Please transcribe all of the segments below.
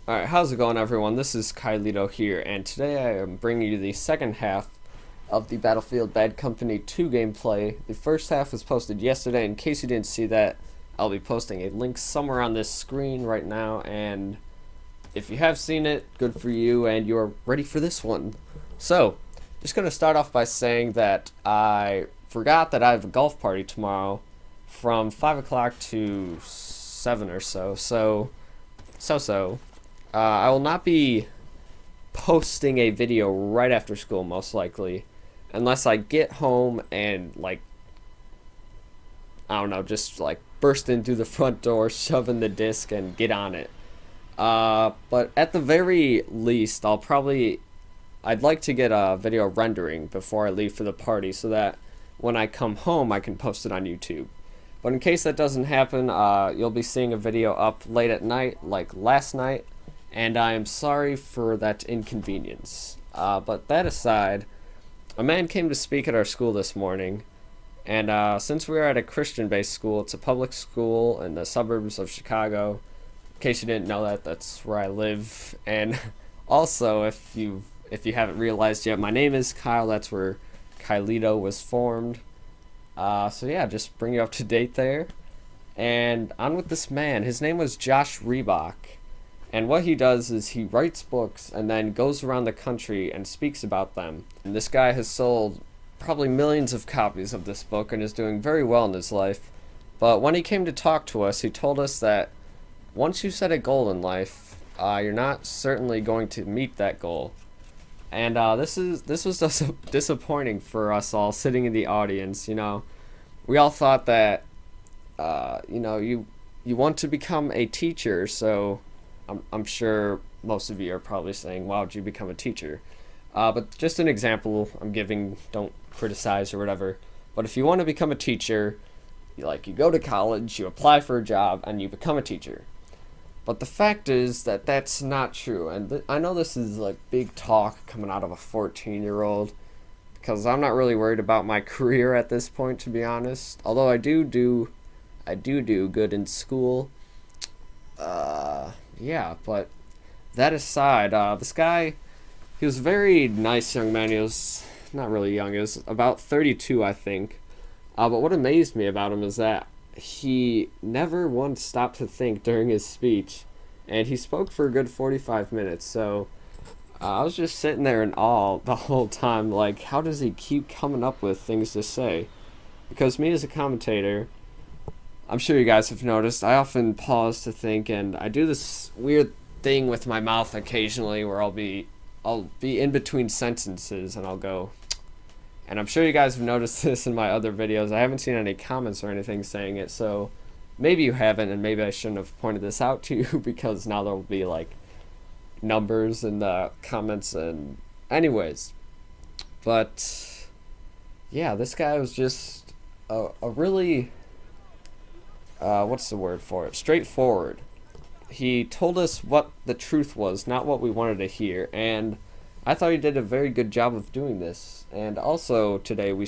Alright, how's it going everyone? This is LeeTo here, and today I am bringing you the second half of the Battlefield Bad Company 2 gameplay. The first half was posted yesterday. In case you didn't see that, I'll be posting a link somewhere on this screen right now, and if you have seen it, good for you, and you're ready for this one. So, just going to start off by saying that I forgot that I have a golf party tomorrow from 5 o'clock to 7 or so, I will not be posting a video right after school, most likely, unless I get home and, like, I don't know, just, like, burst in through the front door, shove in the disc, and get on it. But at the very least, I'd like to get a video rendering before I leave for the party so that when I come home, I can post it on YouTube. But in case that doesn't happen, you'll be seeing a video up late at night, like last night, and I am sorry for that inconvenience. But that aside, a man came to speak at our school this morning, and since we are at a Christian-based school, it's a public school in the suburbs of Chicago. In case you didn't know that, that's where I live. And also, if you haven't realized yet, my name is Kyle. That's where LeeTo was formed. So yeah, just bring you up to date there. And on with this man. His name was Josh Reebok. And what he does is he writes books and then goes around the country and speaks about them. And this guy has sold probably millions of copies of this book and is doing very well in his life. But when he came to talk to us, he told us that once you set a goal in life, you're not certainly going to meet that goal. And this was disappointing for us all sitting in the audience. You know, we all thought that you want to become a teacher, so I'm sure most of you are probably saying, why would you become a teacher? But just an example I'm giving, don't criticize or whatever. But if you want to become a teacher, you go to college, you apply for a job, and you become a teacher. But the fact is that that's not true. And I know this is like big talk coming out of a 14-year-old, because I'm not really worried about my career at this point, to be honest. Although I do good in school. Yeah, but that aside, this guy, he was a very nice young man. He was not really young. He was about 32, I think. But what amazed me about him is that he never once stopped to think during his speech. And he spoke for a good 45 minutes. So I was just sitting there in awe the whole time. Like, how does he keep coming up with things to say? Because me as a commentator, I'm sure you guys have noticed, I often pause to think, and I do this weird thing with my mouth occasionally where I'll be in between sentences and I'll go, and I'm sure you guys have noticed this in my other videos. I haven't seen any comments or anything saying it, so maybe you haven't, and maybe I shouldn't have pointed this out to you because now there'll be like numbers in the comments. And anyways, but yeah, this guy was just a really what's the word for it? Straightforward. He told us what the truth was, not what we wanted to hear, and I thought he did a very good job of doing this. And also today we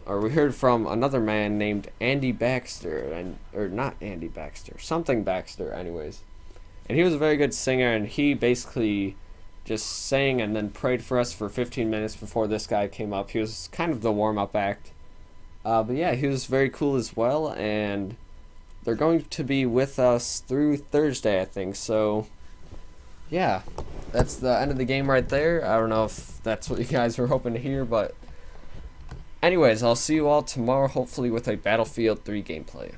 heard from another man named Andy Baxter, or not Andy Baxter, something Baxter anyways. And he was a very good singer, and he basically just sang and then prayed for us for 15 minutes before this guy came up. He was kind of the warm-up act. But yeah, he was very cool as well, and they're going to be with us through Thursday, I think. So yeah, that's the end of the game right there. I don't know if that's what you guys were hoping to hear, but anyways, I'll see you all tomorrow, hopefully with a Battlefield 3 gameplay.